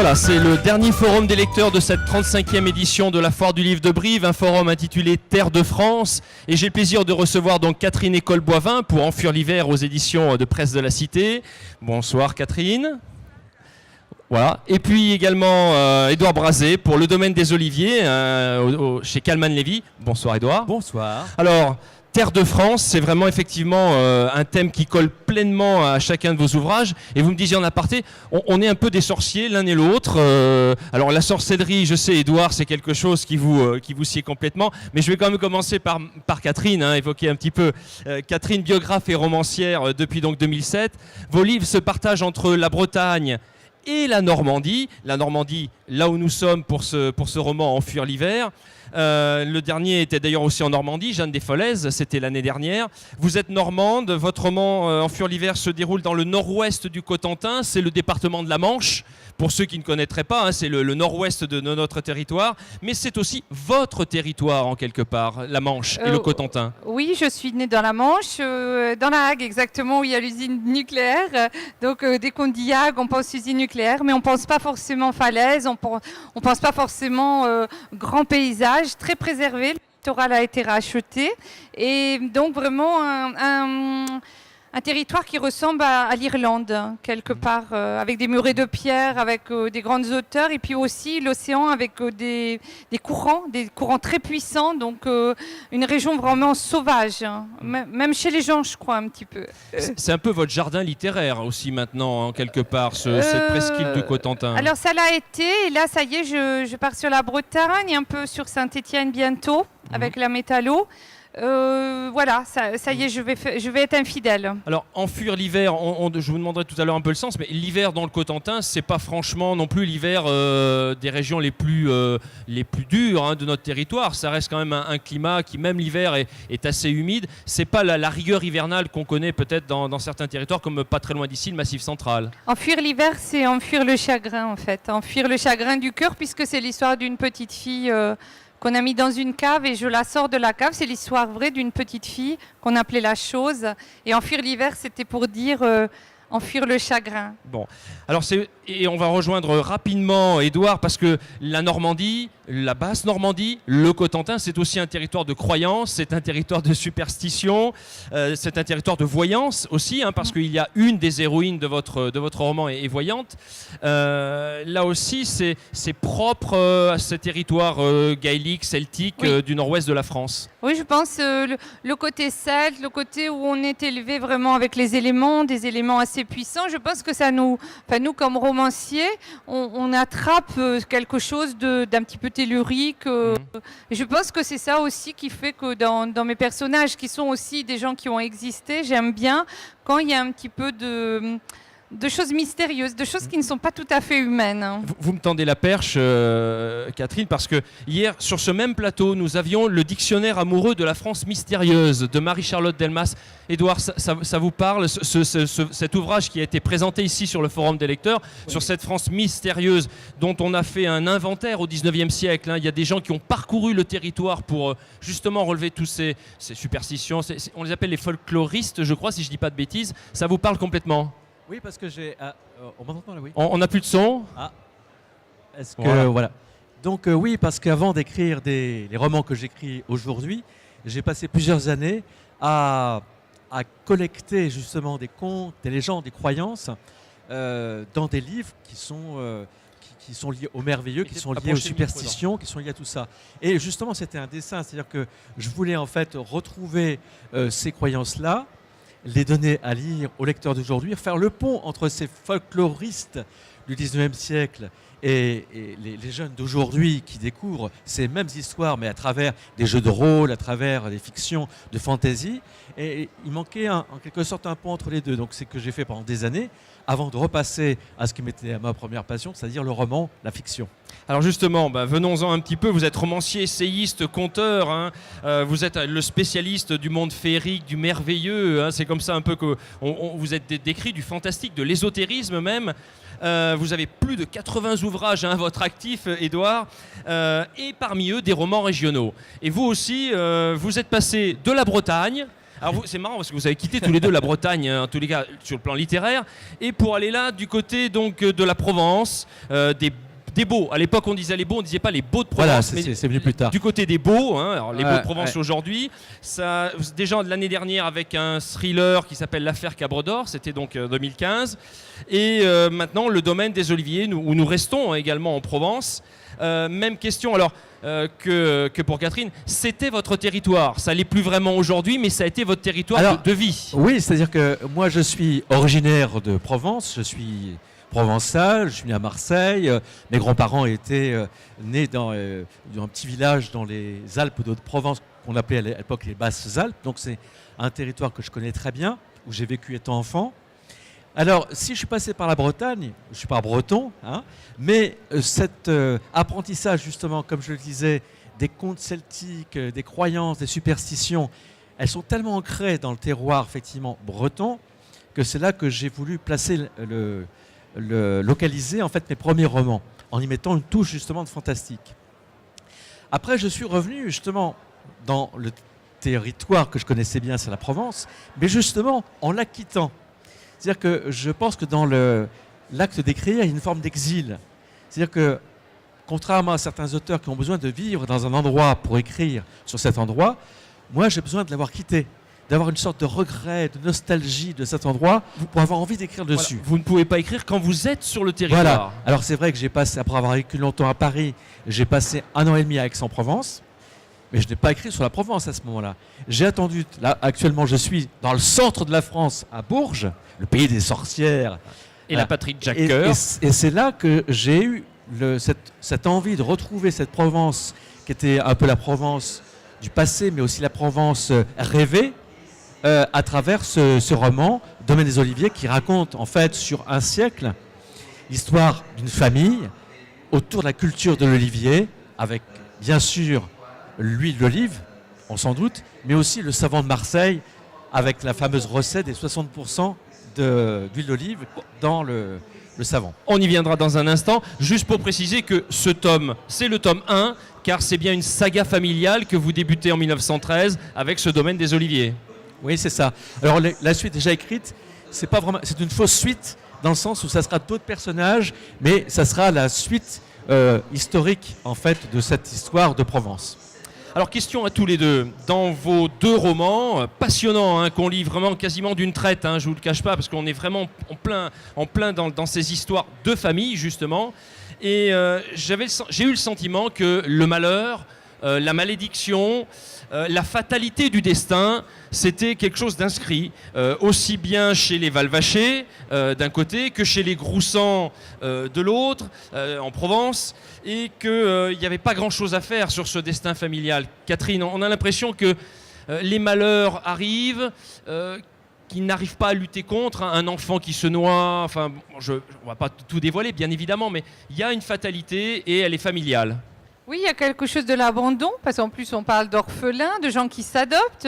Voilà, c'est le dernier forum des lecteurs de cette 35e édition de la Foire du Livre de Brive, un forum intitulé Terre de France. Et j'ai le plaisir de recevoir donc Catherine École-Boivin pour Enfuir l'hiver aux éditions de Presse de la Cité. Bonsoir Catherine. Voilà. Et puis également Édouard Brazé pour Le Domaine des Oliviers chez Calman Lévy. Bonsoir Édouard. Bonsoir. Alors, Terre de France, c'est vraiment effectivement un thème qui colle pleinement à chacun de vos ouvrages. Et vous me disiez en aparté, on est un peu des sorciers l'un et l'autre. Alors la sorcellerie, je sais Édouard, c'est quelque chose qui vous sied complètement. Mais je vais quand même commencer par Catherine, évoquer un petit peu. Catherine, biographe et romancière depuis donc 2007. Vos livres se partagent entre la Bretagne et la Normandie. La Normandie, là où nous sommes pour ce roman Enfuir l'hiver. Le dernier était d'ailleurs aussi en Normandie, Jeanne des Folaises, c'était l'année dernière. Vous êtes normande, votre roman Enfuir l'hiver se déroule dans le nord-ouest du Cotentin, c'est le département de la Manche. Pour ceux qui ne connaîtraient pas, c'est le nord-ouest de notre territoire, mais c'est aussi votre territoire en quelque part, la Manche et le Cotentin. Oui, je suis née dans la Manche, dans la Hague exactement, où il y a l'usine nucléaire. Donc dès qu'on dit Hague, on pense usine nucléaire, mais on ne pense pas forcément falaise, on ne pense pas forcément grand paysage, très préservé. Le littoral a été racheté et donc vraiment un territoire qui ressemble à l'Irlande, quelque part, avec des murets de pierre, avec des grandes hauteurs, et puis aussi l'océan avec des courants très puissants, donc une région vraiment sauvage, même chez les gens, je crois, un petit peu. C'est un peu votre jardin littéraire aussi maintenant, quelque part, cette presqu'île du Cotentin. Alors ça l'a été, et là, ça y est, je pars sur la Bretagne, un peu sur Saint-Étienne bientôt, avec la métallo. Voilà, ça y est, je vais être infidèle. Alors, Enfuir l'hiver, je vous demanderai tout à l'heure un peu le sens, mais l'hiver dans le Cotentin, c'est pas franchement non plus l'hiver des régions les plus dures de notre territoire. Ça reste quand même un climat qui, même l'hiver, est assez humide. C'est pas la rigueur hivernale qu'on connaît peut-être dans certains territoires, comme pas très loin d'ici, le Massif central. Enfuir l'hiver, c'est enfuir le chagrin, en fait. Enfuir le chagrin du cœur, puisque c'est l'histoire d'une petite fille qu'on a mis dans une cave et je la sors de la cave. C'est l'histoire vraie d'une petite fille qu'on appelait la chose. Et enfuir l'hiver, c'était pour dire enfuir le chagrin. Bon, alors et on va rejoindre rapidement Édouard parce que la Normandie, la basse Normandie, le Cotentin, c'est aussi un territoire de croyance, c'est un territoire de superstition, c'est un territoire de voyance aussi, parce qu'il y a une des héroïnes de votre roman est voyante. Là aussi, c'est propre à ce territoire gaélique, celtique du nord-ouest de la France. Oui, je pense le côté celte, le côté où on est élevé vraiment avec les éléments, des éléments assez puissants. Je pense que ça nous comme romanciers, on attrape quelque chose d'un petit peu tellurique. Je pense que c'est ça aussi qui fait que dans mes personnages, qui sont aussi des gens qui ont existé, j'aime bien quand il y a un petit peu de choses mystérieuses, de choses qui ne sont pas tout à fait humaines. Vous me tendez la perche, Catherine, parce que hier, sur ce même plateau, nous avions le dictionnaire amoureux de la France mystérieuse de Marie-Charlotte Delmas. Édouard, ça vous parle, cet ouvrage qui a été présenté ici sur le Forum des lecteurs, sur cette France mystérieuse dont on a fait un inventaire au 19e siècle. Il y a des gens qui ont parcouru le territoire pour justement relever tous ces superstitions. On les appelle les folkloristes, je crois, si je ne dis pas de bêtises. Ça vous parle complètement ? Oui, parce que j'ai... on m'entend là, oui. On n'a plus de son. Est-ce que... Voilà. Donc oui, parce qu'avant d'écrire les romans que j'écris aujourd'hui, j'ai passé plusieurs années à collecter justement des contes, des légendes, des croyances dans des livres qui sont liés au merveilleux, qui sont liés aux superstitions, qui sont liés à tout ça. Et justement, c'était un dessin, c'est-à-dire que je voulais en fait retrouver ces croyances-là, les donner à lire aux lecteurs d'aujourd'hui, faire le pont entre ces folkloristes du 19e siècle et les jeunes d'aujourd'hui qui découvrent ces mêmes histoires, mais à travers des jeux de rôle, à travers des fictions de fantasy. Et il manquait en quelque sorte un pont entre les deux. Donc c'est ce que j'ai fait pendant des années, avant de repasser à ce qui m'était ma première passion, c'est-à-dire le roman, la fiction. Alors justement, venons-en un petit peu. Vous êtes romancier, essayiste, conteur. Vous êtes le spécialiste du monde féerique, du merveilleux. C'est comme ça un peu que vous êtes décrit, du fantastique, de l'ésotérisme même. Vous avez plus de 80 ouvrages à votre actif, Édouard, et parmi eux des romans régionaux. Et vous aussi, vous êtes passé de la Bretagne Alors c'est marrant parce que vous avez quitté tous les deux la Bretagne, en tous les cas sur le plan littéraire, et pour aller là du côté donc de la Provence, des Baux. À l'époque, on disait les Baux, on ne disait pas les Baux de Provence. Voilà, mais c'est venu plus tard. Du côté des Baux, hein, alors les Baux de Provence ouais. aujourd'hui, ça, déjà l'année dernière avec un thriller qui s'appelle L'affaire Cabre d'Or, c'était donc 2015. Et maintenant, le domaine des Oliviers, où nous restons également en Provence. Même question alors que pour Catherine, c'était votre territoire. Ça l'est plus vraiment aujourd'hui, mais ça a été votre territoire Alors, de vie. Oui, c'est-à-dire que moi, je suis originaire de Provence, je suis provençal, je suis né à Marseille. Mes grands-parents étaient nés dans un petit village dans les Alpes de Provence qu'on appelait à l'époque les Basses Alpes. Donc c'est un territoire que je connais très bien, où j'ai vécu étant enfant. Alors, si je suis passé par la Bretagne, je ne suis pas breton, hein, mais cet apprentissage, justement, comme je le disais, des contes celtiques, des croyances, des superstitions, elles sont tellement ancrées dans le terroir, effectivement, breton, que c'est là que j'ai voulu placer localiser, en fait, mes premiers romans, en y mettant une touche, justement, de fantastique. Après, je suis revenu, justement, dans le territoire que je connaissais bien, c'est la Provence, mais justement, en la quittant. C'est-à-dire que je pense que dans l'acte d'écrire, il y a une forme d'exil. C'est-à-dire que, contrairement à certains auteurs qui ont besoin de vivre dans un endroit pour écrire sur cet endroit, moi j'ai besoin de l'avoir quitté, d'avoir une sorte de regret, de nostalgie de cet endroit pour avoir envie d'écrire dessus. Voilà. Vous ne pouvez pas écrire quand vous êtes sur le territoire. Voilà. Alors c'est vrai que j'ai passé, après avoir vécu longtemps à Paris, j'ai passé 1 an et demi à Aix-en-Provence. Mais je n'ai pas écrit sur la Provence à ce moment-là. J'ai attendu, là actuellement je suis dans le centre de la France, à Bourges, le pays des sorcières. Et la patrie de Jacques Et Coeur. c'est là que j'ai eu cette envie de retrouver cette Provence, qui était un peu la Provence du passé, mais aussi la Provence rêvée, à travers ce roman, Domaine des Oliviers, qui raconte en fait sur un siècle l'histoire d'une famille autour de la culture de l'olivier, avec bien sûr l'huile d'olive, on s'en doute, mais aussi le savon de Marseille avec la fameuse recette des 60% d'huile d'olive dans le savon. On y viendra dans un instant. Juste pour préciser que ce tome, c'est le tome 1, car c'est bien une saga familiale que vous débutez en 1913 avec ce domaine des Oliviers. Oui, c'est ça. Alors la suite déjà écrite, c'est pas vraiment, c'est une fausse suite dans le sens où ça sera d'autres personnages, mais ça sera la suite historique en fait de cette histoire de Provence. Alors question à tous les deux, dans vos 2 romans, passionnants, hein, qu'on lit vraiment quasiment d'une traite, hein, je ne vous le cache pas, parce qu'on est vraiment en plein dans ces histoires de famille justement, et j'ai eu le sentiment que le malheur, la malédiction, la fatalité du destin, c'était quelque chose d'inscrit, aussi bien chez les Valvacher d'un côté que chez les Groussans de l'autre, en Provence, et qu'il n'y avait pas grand-chose à faire sur ce destin familial. Catherine, on a l'impression que les malheurs arrivent, qu'ils n'arrivent pas à lutter contre, hein, un enfant qui se noie, enfin, on ne va pas tout dévoiler, bien évidemment, mais il y a une fatalité et elle est familiale. Oui, il y a quelque chose de l'abandon, parce qu'en plus on parle d'orphelins, de gens qui s'adoptent.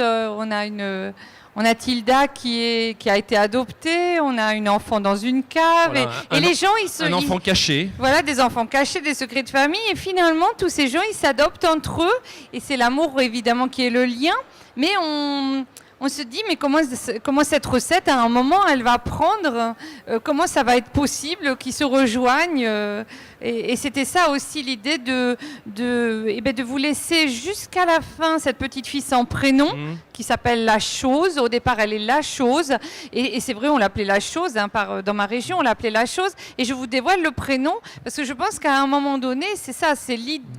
On a Tilda qui a été adoptée, on a une enfant dans une cave, Voilà, et les gens un enfant caché. Voilà, des enfants cachés, des secrets de famille, et finalement tous ces gens ils s'adoptent entre eux, et c'est l'amour évidemment qui est le lien, mais on se dit, mais comment cette recette, à un moment, elle va prendre, comment ça va être possible qu'ils se rejoignent et c'était ça aussi l'idée de vous laisser jusqu'à la fin cette petite fille sans prénom qui s'appelle La Chose. Au départ, elle est La Chose et c'est vrai, on l'appelait La Chose, hein, dans ma région, on l'appelait La Chose. Et je vous dévoile le prénom parce que je pense qu'à un moment donné, c'est ça,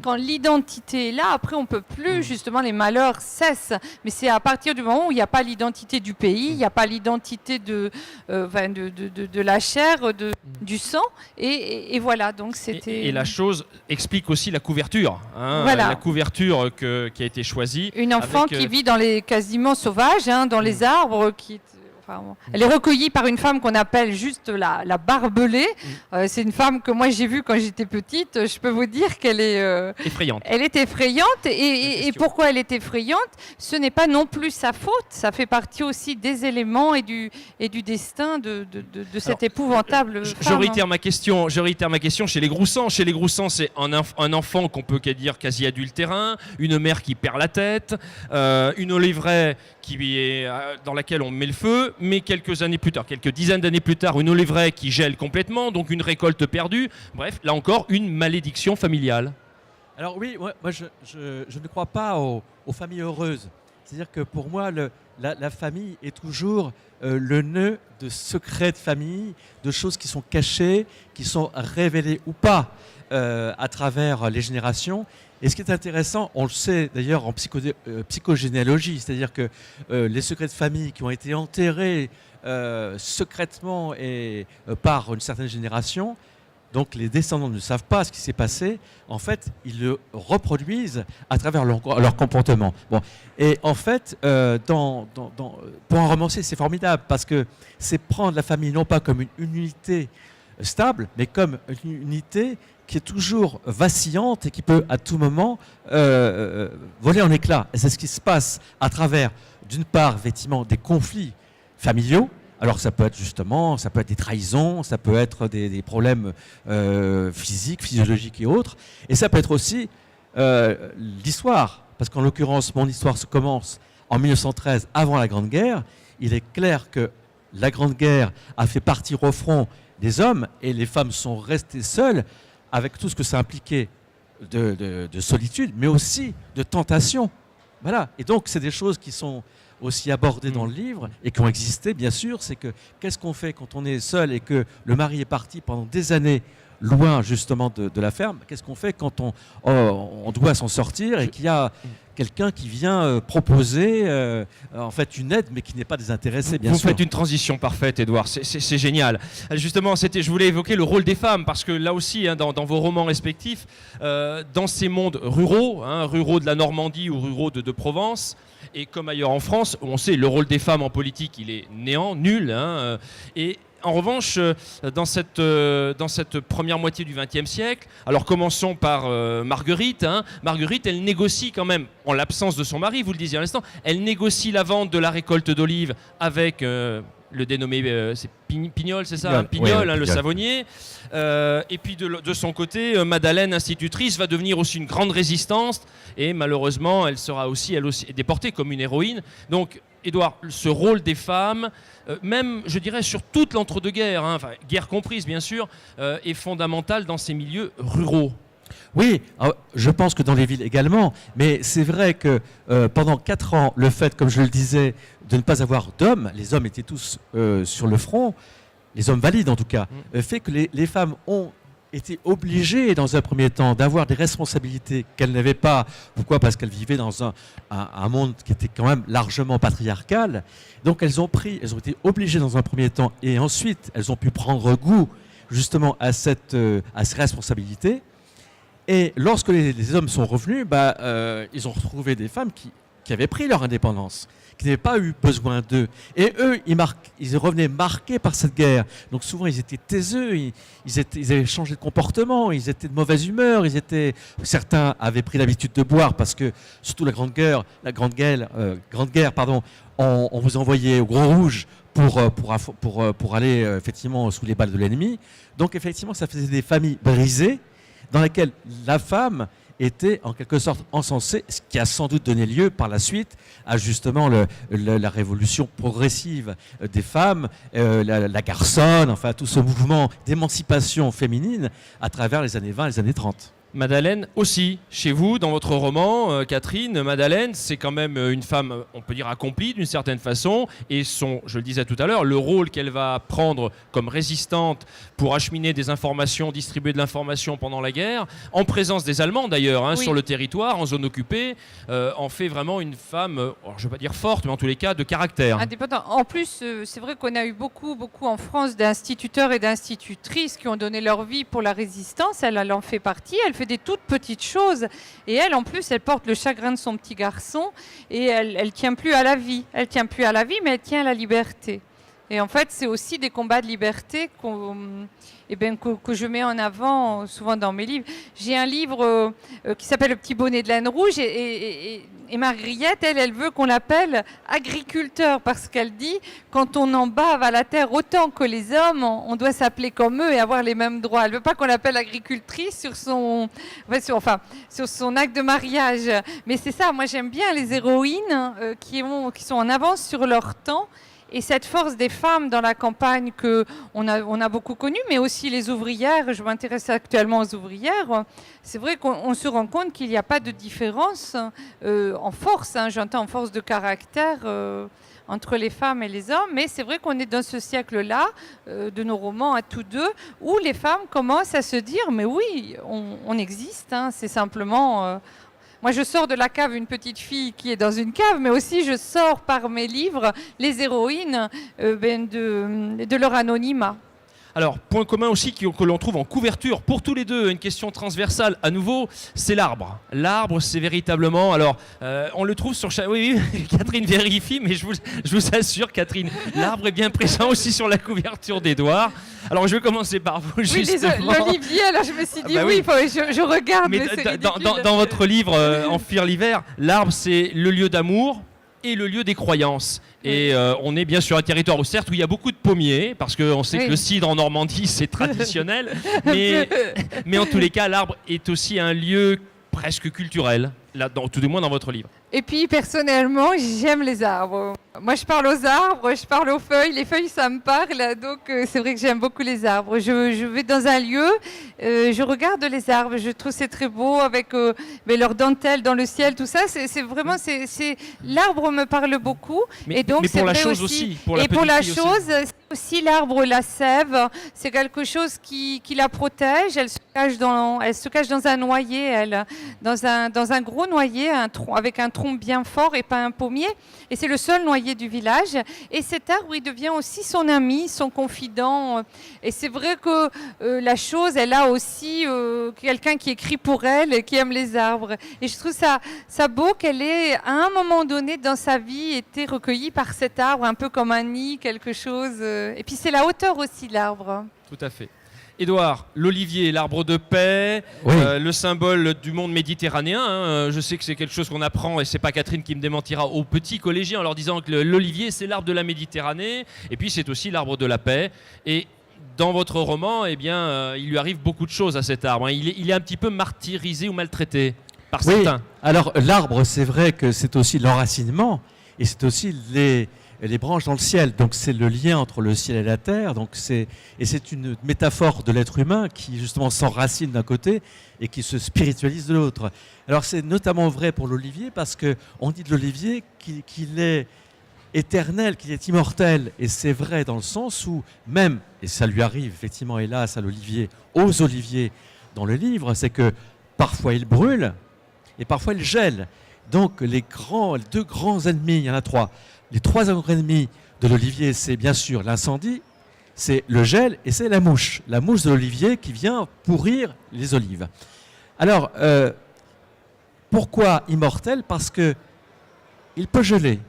quand l'identité est là, après on peut plus, justement, les malheurs cessent. Mais c'est à partir du moment où il n'y a pas l'identité du pays, il n'y a pas l'identité de la chair, du sang, et voilà, donc c'était... Et La Chose explique aussi la couverture, hein, voilà. La couverture qui a été choisie. Une enfant qui vit dans les quasiment sauvages, hein, dans les arbres, apparemment. Elle est recueillie par une femme qu'on appelle juste la barbelée. C'est une femme que moi j'ai vue quand j'étais petite. Je peux vous dire qu'elle est effrayante. Elle est effrayante. Et pourquoi elle est effrayante? Ce n'est pas non plus sa faute. Ça fait partie aussi des éléments et du destin de cette épouvantable femme. Je réitère ma question chez les Groussans. Chez les Groussans, c'est un enfant qu'on peut dire quasi adultérin, une mère qui perd la tête, une oliveraie dans laquelle on met le feu, mais quelques dizaines d'années plus tard, une oliveraie qui gèle complètement, donc une récolte perdue. Bref, là encore, une malédiction familiale. Alors oui, moi je ne crois pas aux familles heureuses. C'est-à-dire que pour moi, la famille est toujours le nœud de secrets de famille, de choses qui sont cachées, qui sont révélées ou pas à travers les générations. Et ce qui est intéressant, on le sait d'ailleurs en psychogénéalogie, c'est-à-dire que les secrets de famille qui ont été enterrés secrètement et par une certaine génération, donc les descendants ne savent pas ce qui s'est passé, en fait, ils le reproduisent à travers leur comportement. Bon. Et en fait, pour un romancier, c'est formidable parce que c'est prendre la famille non pas comme une unité stable, mais comme une unité qui est toujours vacillante et qui peut à tout moment voler en éclats. Et c'est ce qui se passe à travers, d'une part, effectivement, des conflits familiaux. Alors ça peut être des trahisons, ça peut être des problèmes physiques, physiologiques et autres. Et ça peut être aussi l'histoire. Parce qu'en l'occurrence, mon histoire se commence en 1913, avant la Grande Guerre. Il est clair que la Grande Guerre a fait partir au front des hommes et les femmes sont restées seules avec tout ce que ça impliquait de solitude, mais aussi de tentation. Voilà. Et donc, c'est des choses qui sont aussi abordées dans le livre et qui ont existé, bien sûr. C'est que qu'est-ce qu'on fait quand on est seul et que le mari est parti pendant des années loin, justement, de la ferme? Qu'est-ce qu'on fait quand on doit s'en sortir et qu'il y a quelqu'un qui vient proposer en fait une aide, mais qui n'est pas désintéressé, bien sûr. Vous faites une transition parfaite, Édouard, c'est génial. Justement, je voulais évoquer le rôle des femmes, parce que là aussi, dans vos romans respectifs, dans ces mondes ruraux, ruraux de la Normandie ou ruraux de Provence, et comme ailleurs en France, on sait, le rôle des femmes en politique, il est néant, nul, et en revanche, dans cette première moitié du XXe siècle, alors commençons par Marguerite. Marguerite, elle négocie quand même, en l'absence de son mari, vous le disiez à l'instant, elle négocie la vente de la récolte d'olives avec le dénommé c'est Pignol, c'est ça, Pignol, le savonnier. Et puis de son côté, Madeleine, institutrice, va devenir aussi une grande résistance et malheureusement, elle sera aussi déportée comme une héroïne. Donc, Édouard, ce rôle des femmes, même, je dirais, sur toute l'entre-deux-guerres, guerre comprise bien sûr, est fondamental dans ces milieux ruraux. Oui, je pense que dans les villes également, mais c'est vrai que pendant 4 ans, le fait, comme je le disais, de ne pas avoir d'hommes, les hommes étaient tous sur le front, les hommes valides en tout cas, fait que les femmes ont été obligées dans un premier temps d'avoir des responsabilités qu'elles n'avaient pas. Pourquoi? Parce qu'elles vivaient dans un monde qui était quand même largement patriarcal. Donc elles ont été obligées dans un premier temps et ensuite elles ont pu prendre goût justement à ces responsabilités. Et lorsque les hommes sont revenus, ils ont retrouvé des femmes qui avaient pris leur indépendance, qui n'avaient pas eu besoin d'eux. Et eux, ils revenaient marqués par cette guerre. Donc souvent, ils étaient taiseux, ils avaient changé de comportement, ils étaient de mauvaise humeur, certains avaient pris l'habitude de boire parce que, surtout la Grande Guerre, on vous envoyait au Gros Rouge pour aller effectivement sous les balles de l'ennemi. Donc effectivement, ça faisait des familles brisées dans lesquelles la femme était en quelque sorte encensée, ce qui a sans doute donné lieu par la suite à justement la révolution progressive des femmes, la garçonne, enfin tout ce mouvement d'émancipation féminine à travers les années 20 et les années 30. Madeleine aussi, chez vous, dans votre roman, Catherine, Madeleine, c'est quand même une femme, on peut dire, accomplie d'une certaine façon, et je le disais tout à l'heure, le rôle qu'elle va prendre comme résistante pour acheminer des informations, distribuer de l'information pendant la guerre, en présence des Allemands d'ailleurs, oui, sur le territoire, en zone occupée, en fait vraiment une femme, alors je ne vais pas dire forte, mais en tous les cas de caractère. Indépendant. En plus, c'est vrai qu'on a eu beaucoup en France d'instituteurs et d'institutrices qui ont donné leur vie pour la résistance, elle en fait partie, elle fait des toutes petites choses et elle en plus elle porte le chagrin de son petit garçon et elle tient plus à la vie, mais elle tient à la liberté. Et en fait, c'est aussi des combats de liberté que je mets en avant souvent dans mes livres. J'ai un livre qui s'appelle Le petit bonnet de laine rouge et Marguerite, elle veut qu'on l'appelle agriculteur parce qu'elle dit quand on en bave à la terre autant que les hommes, on doit s'appeler comme eux et avoir les mêmes droits. Elle veut pas qu'on l'appelle agricultrice sur son acte de mariage. Mais c'est ça, moi j'aime bien les héroïnes qui sont en avance sur leur temps. Et cette force des femmes dans la campagne qu'on a beaucoup connue, mais aussi les ouvrières, je m'intéresse actuellement aux ouvrières, c'est vrai qu'on se rend compte qu'il n'y a pas de différence en force, j'entends en force de caractère entre les femmes et les hommes, mais c'est vrai qu'on est dans ce siècle-là, de nos romans à tous deux, où les femmes commencent à se dire, mais oui, on existe, c'est simplement... Moi, je sors de la cave une petite fille qui est dans une cave, mais aussi je sors par mes livres les héroïnes de leur anonymat. Alors, point commun aussi que l'on trouve en couverture pour tous les deux, une question transversale à nouveau, c'est l'arbre. L'arbre, c'est véritablement... Alors, on le trouve sur chaque... Oui, Catherine vérifie, mais je vous assure, Catherine, l'arbre est bien présent aussi sur la couverture d'Édouard. Alors, je vais commencer par vous, justement. L'olivier, alors je me suis dit, je regarde, mais c'est ridicule. Dans votre livre, En fuir l'hiver, l'arbre, c'est le lieu d'amour et le lieu des croyances. Et on est bien sur un territoire, certes, où il y a beaucoup de pommiers, parce qu'on sait que le cidre en Normandie, c'est traditionnel. mais en tous les cas, l'arbre est aussi un lieu presque culturel, là, tout du moins dans votre livre. Et puis, personnellement, j'aime les arbres. Moi, je parle aux arbres, je parle aux feuilles. Les feuilles, ça me parle, donc c'est vrai que j'aime beaucoup les arbres. Je vais dans un lieu, je regarde les arbres, je trouve c'est très beau avec leur dentelle dans le ciel, tout ça. C'est vraiment, l'arbre me parle beaucoup. Mais pour la chose aussi. Pour la chose, c'est aussi l'arbre, la sève, c'est quelque chose qui la protège. Elle se cache dans un noyer, dans un gros noyer, avec un tronc bien fort et pas un pommier. Et c'est le seul noyer du village. Et cet arbre, il devient aussi son ami, son confident. Et c'est vrai que la chose, elle a aussi quelqu'un qui écrit pour elle et qui aime les arbres. Et je trouve ça beau qu'elle ait, à un moment donné dans sa vie, été recueillie par cet arbre, un peu comme un nid, quelque chose. Et puis c'est la hauteur aussi de l'arbre. Tout à fait. Édouard, l'olivier, l'arbre de paix, le symbole du monde méditerranéen. Je sais que c'est quelque chose qu'on apprend, et c'est pas Catherine qui me démentira, aux petits collégiens en leur disant que l'olivier, c'est l'arbre de la Méditerranée, et puis c'est aussi l'arbre de la paix. Et dans votre roman, il lui arrive beaucoup de choses à cet arbre. Il est un petit peu martyrisé ou maltraité par certains. Alors l'arbre, c'est vrai que c'est aussi l'enracinement, et c'est aussi les branches dans le ciel, donc c'est le lien entre le ciel et la terre, c'est une métaphore de l'être humain qui justement s'enracine d'un côté et qui se spiritualise de l'autre. Alors c'est notamment vrai pour l'olivier parce qu'on dit de l'olivier qu'il est éternel, qu'il est immortel, et c'est vrai dans le sens où même, et ça lui arrive effectivement hélas à l'olivier, aux oliviers dans le livre, c'est que parfois il brûle et parfois il gèle. Donc les deux grands ennemis, il y en a trois. Les trois ennemis de l'olivier, c'est bien sûr l'incendie, c'est le gel et c'est la mouche de l'olivier qui vient pourrir les olives. Alors, pourquoi immortel? Parce que il peut geler,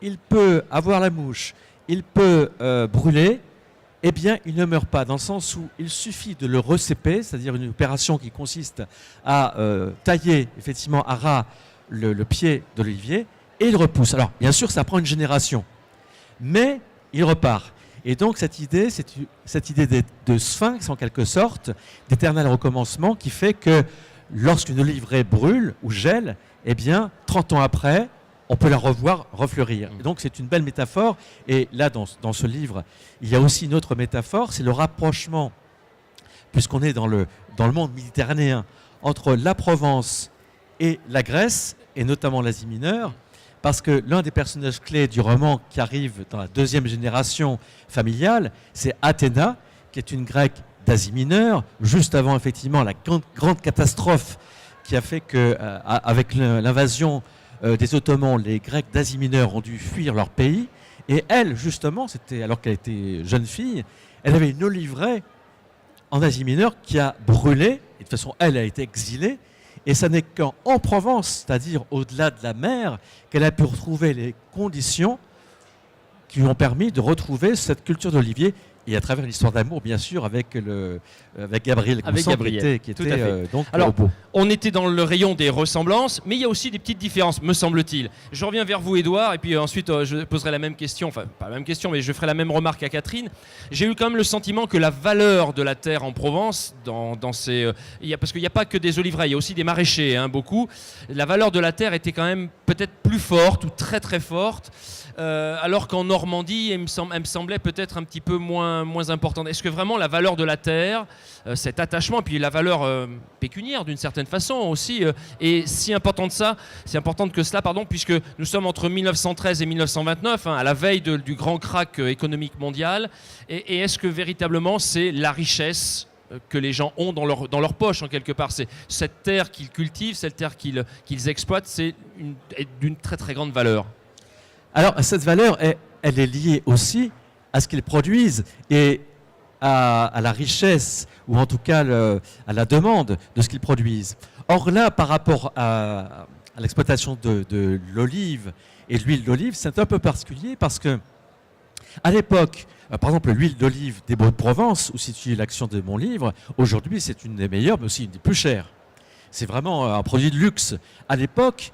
il peut avoir la mouche, il peut brûler, eh bien, il ne meurt pas, dans le sens où il suffit de le recéper, c'est-à-dire une opération qui consiste à tailler effectivement à ras le pied de l'olivier, et il repousse. Alors, bien sûr, ça prend une génération, mais il repart. Et donc, cette idée de sphinx, en quelque sorte, d'éternel recommencement, qui fait que lorsqu'une oliveraie brûle ou gèle, eh bien, 30 ans après, on peut la revoir refleurir. Et donc, c'est une belle métaphore. Et là, dans ce livre, il y a aussi une autre métaphore, c'est le rapprochement, puisqu'on est dans le monde méditerranéen, entre la Provence et la Grèce, et notamment l'Asie mineure, parce que l'un des personnages clés du roman qui arrive dans la deuxième génération familiale, c'est Athéna, qui est une grecque d'Asie mineure, juste avant effectivement la grande catastrophe qui a fait que, avec l'invasion des Ottomans, les Grecs d'Asie mineure ont dû fuir leur pays. Et elle, justement, c'était alors qu'elle était jeune fille, elle avait une oliveraie en Asie mineure qui a brûlé, et de toute façon, elle a été exilée. Et ce n'est qu'en Provence, c'est-à-dire au-delà de la mer, qu'elle a pu retrouver les conditions qui lui ont permis de retrouver cette culture d'olivier. Et à travers l'histoire d'amour, bien sûr, avec Gabriel Groussan, qui était donc alors, beau. On était dans le rayon des ressemblances, mais il y a aussi des petites différences, me semble-t-il. Je reviens vers vous, Édouard, et puis ensuite je poserai la même question, enfin pas la même question, mais je ferai la même remarque à Catherine. J'ai eu quand même le sentiment que la valeur de la terre en Provence, parce qu'il n'y a pas que des oliveraies, il y a aussi des maraîchers, beaucoup. La valeur de la terre était quand même peut-être plus forte ou très très forte. Alors qu'en Normandie, elle me semblait peut-être un petit peu moins importante. Est-ce que vraiment la valeur de la terre, cet attachement, et puis la valeur pécuniaire d'une certaine façon aussi, est si importante que cela, puisque nous sommes entre 1913 et 1929, à la veille du grand krach économique mondial, et est-ce que véritablement c'est la richesse que les gens ont dans leur poche, en quelque part? C'est cette terre qu'ils cultivent, cette terre qu'ils exploitent, est d'une très très grande valeur. Alors, cette valeur, elle est liée aussi à ce qu'ils produisent et à la richesse, ou en tout cas à la demande de ce qu'ils produisent. Or là, par rapport à l'exploitation de l'olive et de l'huile d'olive, c'est un peu particulier parce que, à l'époque, par exemple, l'huile d'olive des Baux-de-Provence, où situe l'action de mon livre, aujourd'hui, c'est une des meilleures, mais aussi une des plus chères. C'est vraiment un produit de luxe. À l'époque,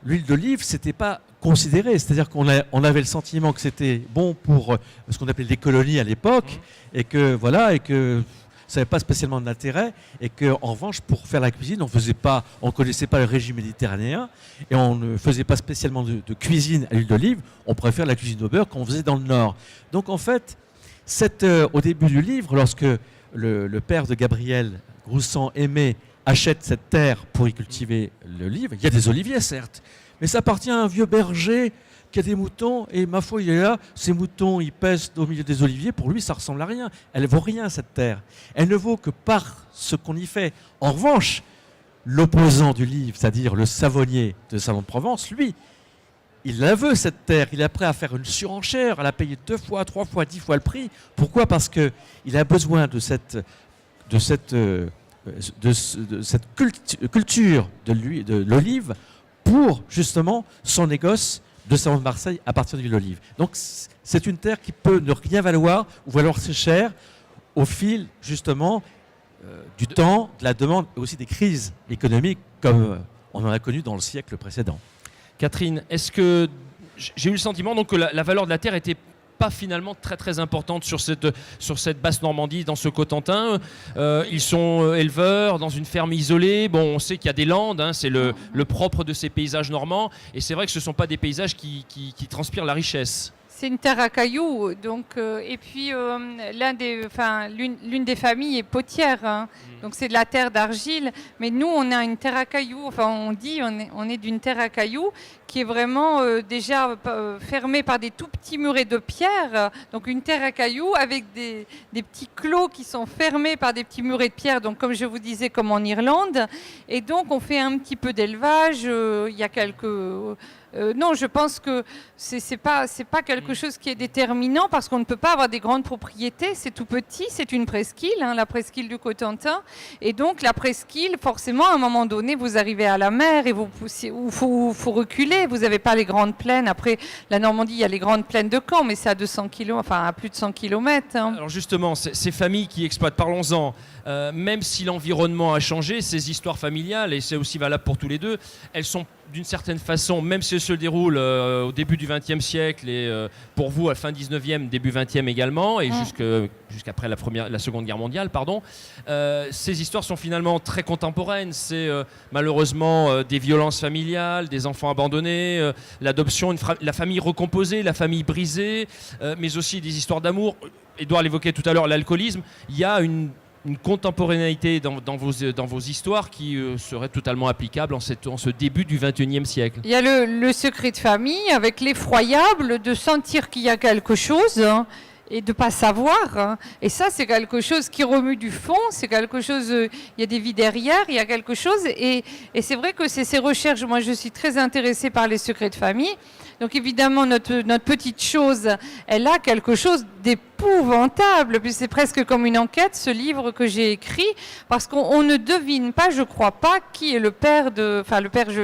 l'huile d'olive, c'était pas considéré, c'est-à-dire qu'on avait le sentiment que c'était bon pour ce qu'on appelait les colonies à l'époque, et que ça n'avait pas spécialement d'intérêt, et qu'en revanche, pour faire la cuisine, on ne connaissait pas le régime méditerranéen, et on ne faisait pas spécialement de cuisine à l'huile d'olive, on préfère la cuisine au beurre qu'on faisait dans le Nord. Donc en fait, au début du livre, lorsque le père de Gabriel Groussan, Aimé, achète cette terre pour y cultiver l'olive, il y a des oliviers certes, mais ça appartient à un vieux berger qui a des moutons, et ma foi, il est là, ces moutons, ils pèsent au milieu des oliviers, pour lui, ça ressemble à rien. Elle ne vaut rien, cette terre. Elle ne vaut que par ce qu'on y fait. En revanche, l'opposant du livre, c'est-à-dire le savonnier de Salon de Provence, lui, il la veut, cette terre. Il est prêt à faire une surenchère, à la payer 2 fois, 3 fois, 10 fois le prix. Pourquoi ? Parce qu'il a besoin de cette culture de l'olive pour justement son négoce de Salon de Marseille à partir de l'huile d'olive. Donc c'est une terre qui peut ne rien valoir ou valoir assez cher au fil justement du temps, de la demande et aussi des crises économiques comme on en a connu dans le siècle précédent. Catherine, est-ce que j'ai eu le sentiment donc, que la valeur de la terre était pas finalement très très importante sur cette basse Normandie, dans ce Cotentin. Ils sont éleveurs dans une ferme isolée. Bon, on sait qu'il y a des landes, c'est le propre de ces paysages normands. Et c'est vrai que ce ne sont pas des paysages qui transpirent la richesse. C'est une terre à cailloux, donc et puis l'une des familles est potière, donc c'est de la terre d'argile. Mais nous, on a une terre à cailloux. Enfin, on est d'une terre à cailloux qui est vraiment déjà fermée par des tout petits murets de pierre. Donc une terre à cailloux avec des petits clos qui sont fermés par des petits murets de pierre. Donc comme je vous disais, comme en Irlande. Et donc on fait un petit peu d'élevage. Il y a quelques non, je pense que c'est pas quelque chose qui est déterminant parce qu'on ne peut pas avoir des grandes propriétés. C'est tout petit, c'est une presqu'île, la presqu'île du Cotentin. Et donc la presqu'île, forcément, à un moment donné, vous arrivez à la mer et il faut reculer. Vous n'avez pas les grandes plaines. Après, la Normandie, il y a les grandes plaines de Caen, mais c'est à 200 km, enfin à plus de 100 km. Alors justement, ces familles qui exploitent, parlons-en. Même si l'environnement a changé, ces histoires familiales, et c'est aussi valable pour tous les deux, elles sont d'une certaine façon, même si elles se déroulent au début du XXe siècle et pour vous à fin XIXe, début XXe également, et jusqu'après la Seconde Guerre mondiale, ces histoires sont finalement très contemporaines. C'est malheureusement des violences familiales, des enfants abandonnés, l'adoption, la famille recomposée, la famille brisée, mais aussi des histoires d'amour. Édouard l'évoquait tout à l'heure, l'alcoolisme. Il y a une contemporanéité dans vos histoires qui serait totalement applicable en ce début du XXIe siècle. Il y a le secret de famille avec l'effroyable de sentir qu'il y a quelque chose et de ne pas savoir. Et ça, c'est quelque chose qui remue du fond, c'est quelque chose, il y a des vies derrière, il y a quelque chose. Et c'est vrai que c'est ces recherches, moi je suis très intéressée par les secrets de famille. Donc évidemment, notre petite chose, elle a quelque chose d'épouvantable, puis c'est presque comme une enquête, ce livre que j'ai écrit, parce qu'on ne devine pas, je crois pas, qui est le père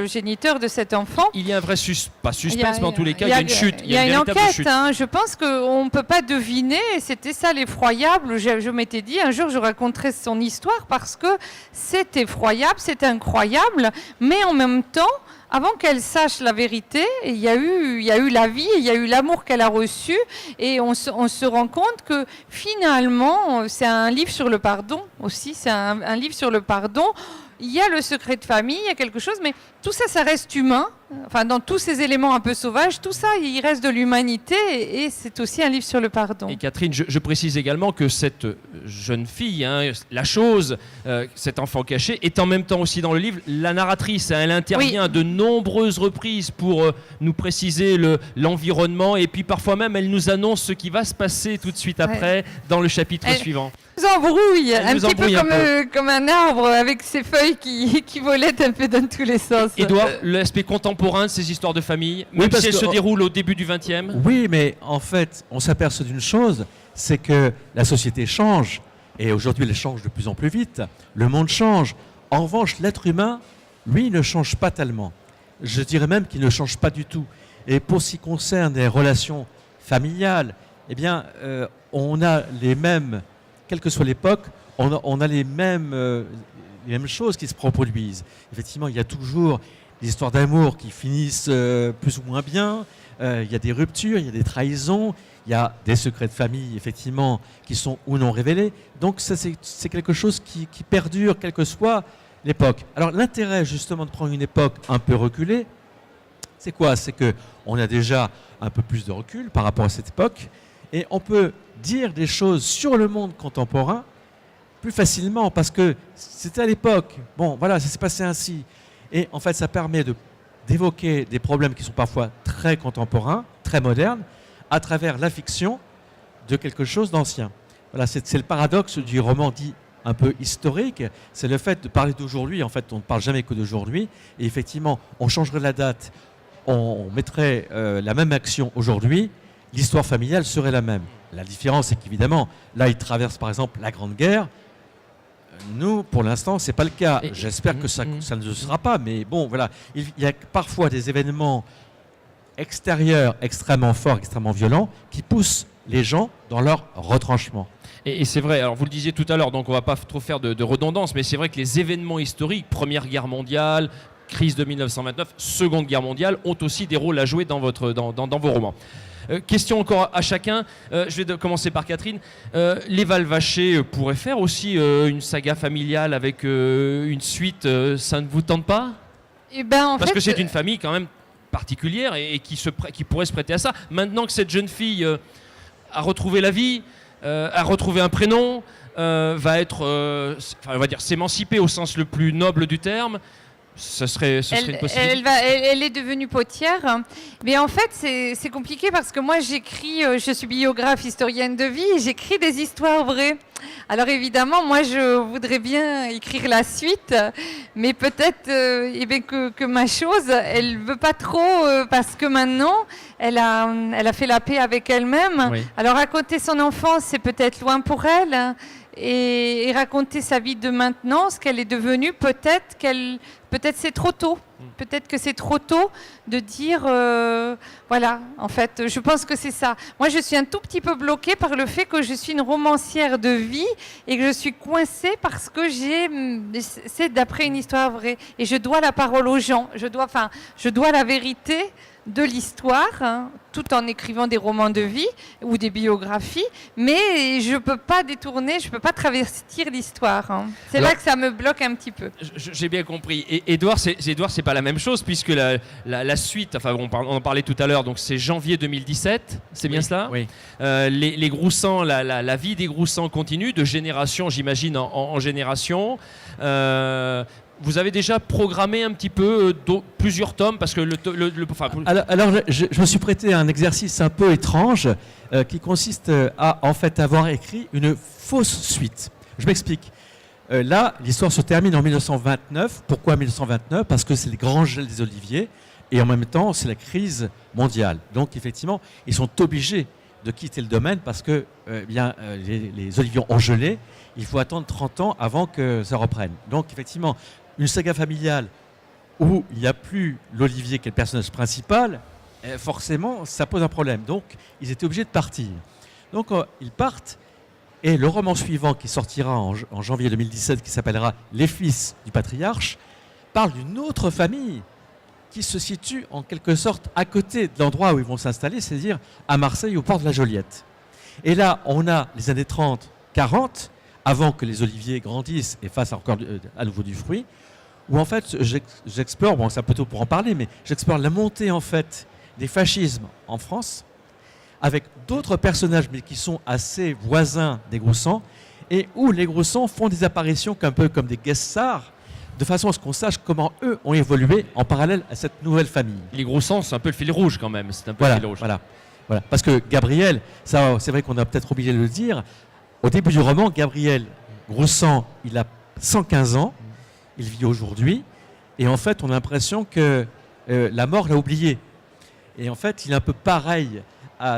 géniteur de cet enfant. Il y a un vrai pas suspense, mais en tous les cas, il y a une chute. Il y a une véritable enquête, chute. hein, je pense qu'on ne peut pas deviner, et c'était ça l'effroyable. Je m'étais dit, un jour, je raconterai son histoire, parce que c'est effroyable, c'est incroyable, mais en même temps, avant qu'elle sache la vérité, il y a eu la vie, il y a eu l'amour qu'elle a reçu, et on se rend compte que finalement, c'est un livre sur le pardon aussi, c'est un livre sur le pardon. Il y a le secret de famille, il y a quelque chose, mais tout ça, ça reste humain. Enfin, dans tous ces éléments un peu sauvages, tout ça, il reste de l'humanité, et c'est aussi un livre sur le pardon. Et Catherine, je précise également que cette jeune fille, la chose, cet enfant caché, est en même temps aussi dans le livre la narratrice. Elle intervient à de nombreuses reprises pour nous préciser l'environnement, et puis parfois même elle nous annonce ce qui va se passer tout de suite après dans le chapitre suivant. Elle nous embrouille, un petit peu comme un arbre avec ses feuilles qui volaient un peu dans tous les sens. Édouard, l'aspect contemporain de ces histoires de famille, même si elles se déroulent au début du XXe. Oui, mais en fait, on s'aperçoit d'une chose, c'est que la société change, et aujourd'hui elle change de plus en plus vite, le monde change. En revanche, l'être humain, lui, ne change pas tellement. Je dirais même qu'il ne change pas du tout. Et pour ce qui concerne les relations familiales, eh bien, on a les mêmes, quelle que soit l'époque, on a les mêmes choses qui se reproduisent. Effectivement, il y a toujours des histoires d'amour qui finissent plus ou moins bien, il y a des ruptures, il y a des trahisons, il y a des secrets de famille, effectivement, qui sont ou non révélés. Donc ça, c'est quelque chose qui perdure, quelle que soit l'époque. Alors l'intérêt, justement, de prendre une époque un peu reculée, c'est quoi? C'est qu'on a déjà un peu plus de recul par rapport à cette époque, et on peut dire des choses sur le monde contemporain plus facilement, parce que c'était à l'époque. Bon, voilà, ça s'est passé ainsi. Et en fait, ça permet d'évoquer des problèmes qui sont parfois très contemporains, très modernes, à travers la fiction de quelque chose d'ancien. Voilà, c'est le paradoxe du roman dit un peu historique. C'est le fait de parler d'aujourd'hui. En fait, on ne parle jamais que d'aujourd'hui. Et effectivement, on changerait la date, on mettrait la même action aujourd'hui, l'histoire familiale serait la même. La différence, c'est qu'évidemment, là, il traverse par exemple la Grande Guerre. Nous, pour l'instant, ce n'est pas le cas. J'espère que ça ne le sera pas, mais bon, voilà. Il y a parfois des événements extérieurs extrêmement forts, extrêmement violents, qui poussent les gens dans leur retranchement. Et c'est vrai, alors vous le disiez tout à l'heure, donc on ne va pas trop faire de redondance, mais c'est vrai que les événements historiques, Première Guerre mondiale, crise de 1929, Seconde Guerre mondiale, ont aussi des rôles à jouer dans vos romans. Question encore à chacun. Je vais commencer par Catherine. Les Valvaché pourraient faire aussi une saga familiale avec une suite. Ça ne vous tente pas? Parce que c'est une famille quand même particulière et qui pourrait se prêter à ça. Maintenant que cette jeune fille a retrouvé la vie, a retrouvé un prénom, va être, on va dire, s'émanciper au sens le plus noble du terme. Ce serait une possibilité. Elle est devenue potière. Mais en fait, c'est compliqué parce que moi, j'écris, je suis biographe, historienne de vie, et j'écris des histoires vraies. Alors évidemment, moi, je voudrais bien écrire la suite, mais peut-être que ma chose, elle veut pas trop parce que maintenant, elle a fait la paix avec elle-même. Oui. Alors raconter son enfance, c'est peut-être loin pour elle. Et raconter sa vie de maintenant, ce qu'elle est devenue, peut-être c'est trop tôt. Peut-être que c'est trop tôt de dire, voilà, en fait, je pense que c'est ça. Moi, je suis un tout petit peu bloquée par le fait que je suis une romancière de vie et que je suis coincée parce que c'est d'après une histoire vraie. Et je dois la parole aux gens, je dois la vérité de l'histoire, hein, tout en écrivant des romans de vie ou des biographies, mais je ne peux pas détourner, je ne peux pas travestir l'histoire. Hein. C'est là que ça me bloque un petit peu. J'ai bien compris. Et Édouard, c'est pas la même chose, puisque la suite, enfin on en parlait tout à l'heure, donc c'est janvier 2017, c'est bien cela? Oui. Les Groussans, la vie des Groussans continue, de génération, j'imagine, en génération. Vous avez déjà programmé un petit peu plusieurs tomes parce que Alors je me suis prêté à un exercice un peu étrange qui consiste à en fait avoir écrit une fausse suite. Je m'explique. Là, l'histoire se termine en 1929. Pourquoi 1929? Parce que c'est le grand gel des Oliviers Et en même temps, c'est la crise mondiale. Donc effectivement, ils sont obligés de quitter le domaine parce que les oliviers ont gelé. Il faut attendre 30 ans avant que ça reprenne. Donc effectivement, une saga familiale où il n'y a plus l'olivier qui est le personnage principal, forcément, ça pose un problème. Donc ils étaient obligés de partir. Donc ils partent. Et le roman suivant, qui sortira en janvier 2017, qui s'appellera Les Fils du Patriarche, parle d'une autre famille qui se situe en quelque sorte à côté de l'endroit où ils vont s'installer, c'est-à-dire à Marseille, au port de la Joliette. Et là, on a les années 30, 40, avant que les oliviers grandissent et fassent encore à nouveau du fruit, où en fait, j'explore, bon, c'est un peu tôt pour en parler, mais j'explore la montée en fait des fascismes en France, avec d'autres personnages, mais qui sont assez voisins des Groussans, et où les Groussans font des apparitions un peu comme des guest stars, de façon à ce qu'on sache comment eux ont évolué en parallèle à cette nouvelle famille. Les Groussans, c'est un peu le fil rouge quand même. C'est un peu le fil rouge. Voilà. Parce que Gabriel, ça, c'est vrai qu'on a peut-être oublié de le dire, au début du roman, Gabriel Groussan, il a 115 ans, il vit aujourd'hui, et en fait, on a l'impression que la mort l'a oublié. Et en fait, il est un peu pareil,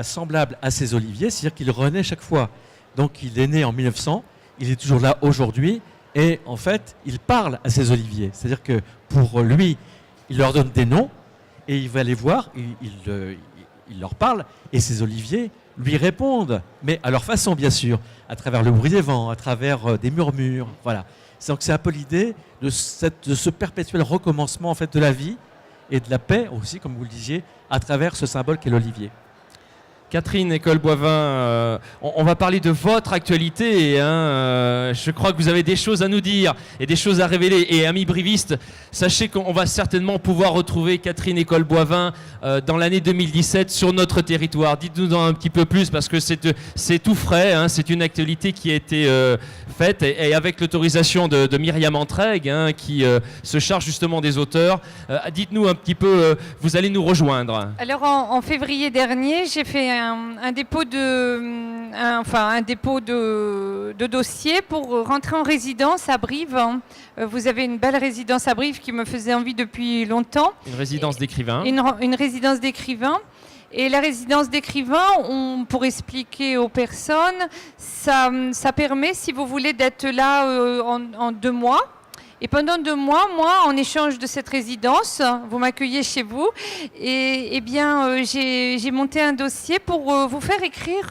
semblable à ses oliviers, c'est-à-dire qu'il renaît chaque fois. Donc, il est né en 1900, il est toujours là aujourd'hui, et en fait, il parle à ses oliviers. C'est-à-dire que pour lui, il leur donne des noms, et il va les voir, il leur parle, et ces oliviers lui répondent, mais à leur façon, bien sûr, à travers le bruit des vents, à travers des murmures, voilà. Donc c'est un peu l'idée de ce perpétuel recommencement en fait de la vie et de la paix aussi, comme vous le disiez, à travers ce symbole qu'est l'olivier. Catherine École-Boivin, on va parler de votre actualité. Je crois que vous avez des choses à nous dire et des choses à révéler. Et amis brivistes, sachez qu'on va certainement pouvoir retrouver Catherine École-Boivin dans l'année 2017 sur notre territoire. Dites-nous un petit peu plus parce que c'est tout frais. C'est une actualité qui a été faite et avec l'autorisation de Myriam Entraigues qui se charge justement des auteurs. Dites-nous un petit peu, vous allez nous rejoindre. Alors en février dernier, j'ai fait un dépôt de dossier pour rentrer en résidence à Brive. Vous avez une belle résidence à Brive qui me faisait envie depuis longtemps. Une résidence d'écrivain. Une résidence d'écrivain. Et la résidence d'écrivain, pour expliquer aux personnes, ça permet, si vous voulez, d'être là en 2 mois. Et pendant 2 mois, moi, en échange de cette résidence, vous m'accueillez chez vous, et bien, j'ai monté un dossier pour vous faire écrire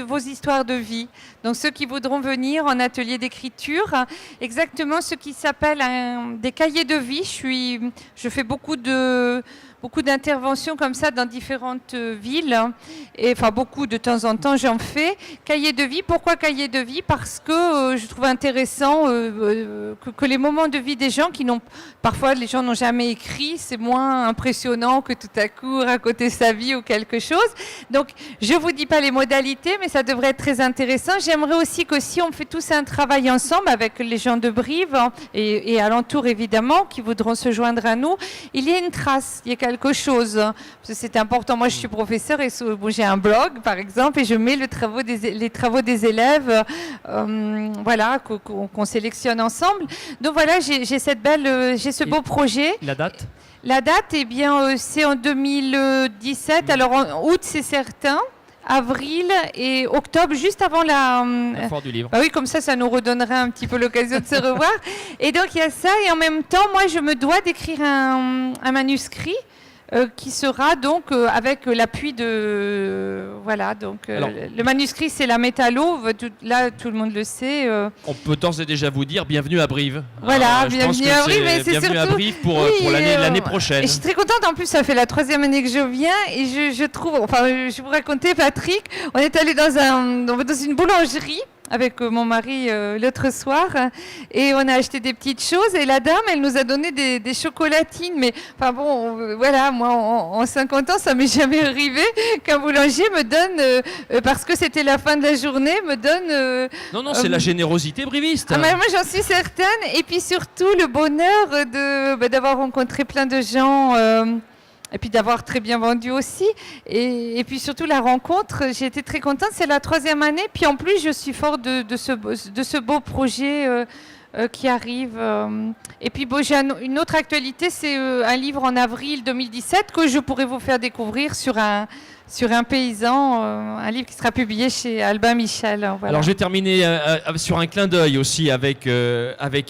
vos histoires de vie. Donc ceux qui voudront venir en atelier d'écriture, exactement ce qui s'appelle des cahiers de vie. Je fais beaucoup d'interventions comme ça dans différentes villes, et enfin beaucoup de temps en temps j'en fais. Cahier de vie, pourquoi cahier de vie? Parce que je trouve intéressant que les moments de vie des gens parfois les gens n'ont jamais écrit, c'est moins impressionnant que tout à coup raconter sa vie ou quelque chose. Donc je vous dis pas les modalités, mais ça devrait être très intéressant. J'aimerais aussi que si on fait tous un travail ensemble avec les gens de Brive et alentour évidemment qui voudront se joindre à nous, il y ait une trace, il y ait quelque chose. Parce que c'est important. Moi, je suis professeure et j'ai un blog, par exemple, et je mets les travaux des élèves, voilà, qu'on sélectionne ensemble. Donc voilà, j'ai ce beau projet. La date? La date, eh bien, c'est en 2017. Alors, en août, c'est certain. Avril et octobre, juste avant la Foire du livre. Bah oui, comme ça nous redonnerait un petit peu l'occasion de se revoir. Et donc, il y a ça. Et en même temps, moi, je me dois d'écrire un manuscrit qui sera donc avec l'appui de... Voilà, donc le manuscrit, c'est la métallo. Là, tout le monde le sait. On peut d'ores et déjà vous dire bienvenue à Brive. Voilà, bienvenue à Brive. Mais c'est bienvenue surtout... à Brive pour l'année prochaine. Et je suis très contente. En plus, ça fait la 3e année que je viens. Et je trouve... Enfin, je vais vous raconter, Patrick, on est allé dans une boulangerie avec mon mari l'autre soir, et on a acheté des petites choses, et la dame, elle nous a donné des chocolatines, mais enfin bon, voilà, moi en 50 ans, ça m'est jamais arrivé qu'un boulanger me donne, parce que c'était la fin de la journée, me donne... Non, c'est la générosité briviste. Ah, mais moi, j'en suis certaine, et puis surtout le bonheur d'avoir rencontré plein de gens... Et puis d'avoir très bien vendu aussi. Et puis surtout la rencontre, j'ai été très contente. C'est la 3e année. Puis en plus, je suis forte de ce beau projet qui arrive. Et puis bon, j'ai une autre actualité, c'est un livre en avril 2017 que je pourrais vous faire découvrir sur un paysan, un livre qui sera publié chez Albin Michel. Voilà. Alors je vais terminer sur un clin d'œil aussi avec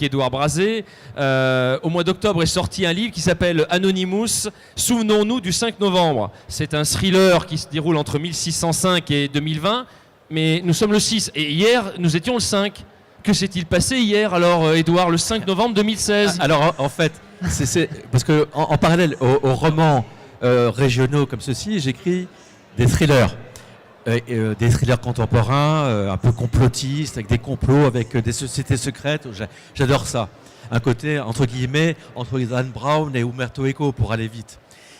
Édouard Brazé. Au mois d'octobre est sorti un livre qui s'appelle Anonymous, Souvenons-nous du 5 novembre. C'est un thriller qui se déroule entre 1605 et 2020, mais nous sommes le 6 et hier nous étions le 5. Que s'est-il passé hier alors, Édouard, le 5 novembre 2016? Alors en fait, c'est parce que en parallèle aux romans régionaux comme ceci, j'écris des thrillers. Des thrillers contemporains, un peu complotistes, avec des complots, avec des sociétés secrètes. J'adore ça. Un côté, entre guillemets, entre Dan Brown et Umberto Eco, pour aller vite.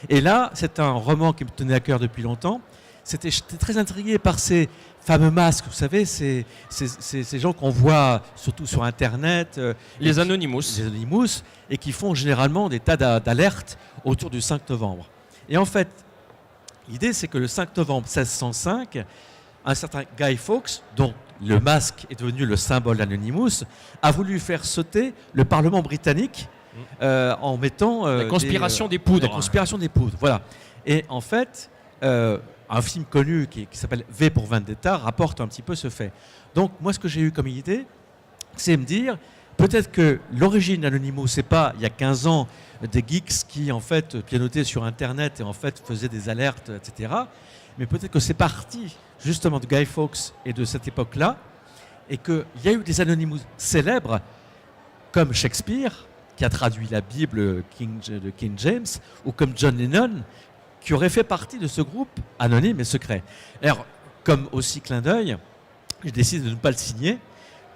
Et là, c'est un roman qui me tenait à cœur depuis longtemps. J'étais très intrigué par ces fameux masques, vous savez, ces gens qu'on voit surtout sur Internet. Les Anonymous. Les Anonymous, et qui font généralement des tas d'alertes autour du 5 novembre. Et en fait, l'idée, c'est que le 5 novembre 1605, un certain Guy Fawkes, dont le masque est devenu le symbole d'Anonymous, a voulu faire sauter le Parlement britannique en mettant... la conspiration des poudres. La conspiration des poudres, voilà. Et en fait, un film connu qui s'appelle V pour Vendetta rapporte un petit peu ce fait. Donc, moi, ce que j'ai eu comme idée, c'est me dire, peut-être que l'origine d'Anonymous, c'est pas, il y a 15 ans, des geeks qui, en fait, pianotaient sur Internet et, en fait, faisaient des alertes, etc. Mais peut-être que c'est parti, justement, de Guy Fawkes et de cette époque-là, et qu'il y a eu des Anonymous célèbres, comme Shakespeare, qui a traduit la Bible de King James, ou comme John Lennon, qui auraient fait partie de ce groupe anonyme et secret. Alors, comme aussi clin d'œil, j'ai décidé de ne pas le signer,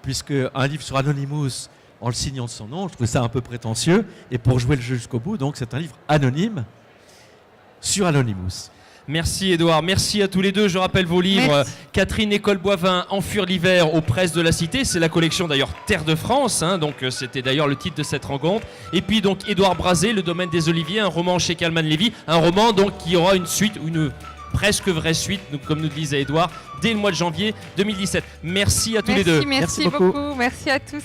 puisque un livre sur Anonymous, en le signant de son nom, je trouvais ça un peu prétentieux, et pour jouer le jeu jusqu'au bout, donc c'est un livre anonyme sur Anonymous. Merci Édouard, merci à tous les deux. Je rappelle vos livres. Merci. Catherine École Boivin, Enfuir l'hiver aux presses de la Cité. C'est la collection d'ailleurs Terre de France, hein, donc c'était d'ailleurs le titre de cette rencontre. Et puis donc Édouard Brazé, Le Domaine des Oliviers, un roman chez Calman Lévy, un roman donc qui aura une suite, une presque vraie suite, donc, comme nous le disait Édouard, dès le mois de janvier 2017. Merci à tous les deux. Merci beaucoup. Merci à tous.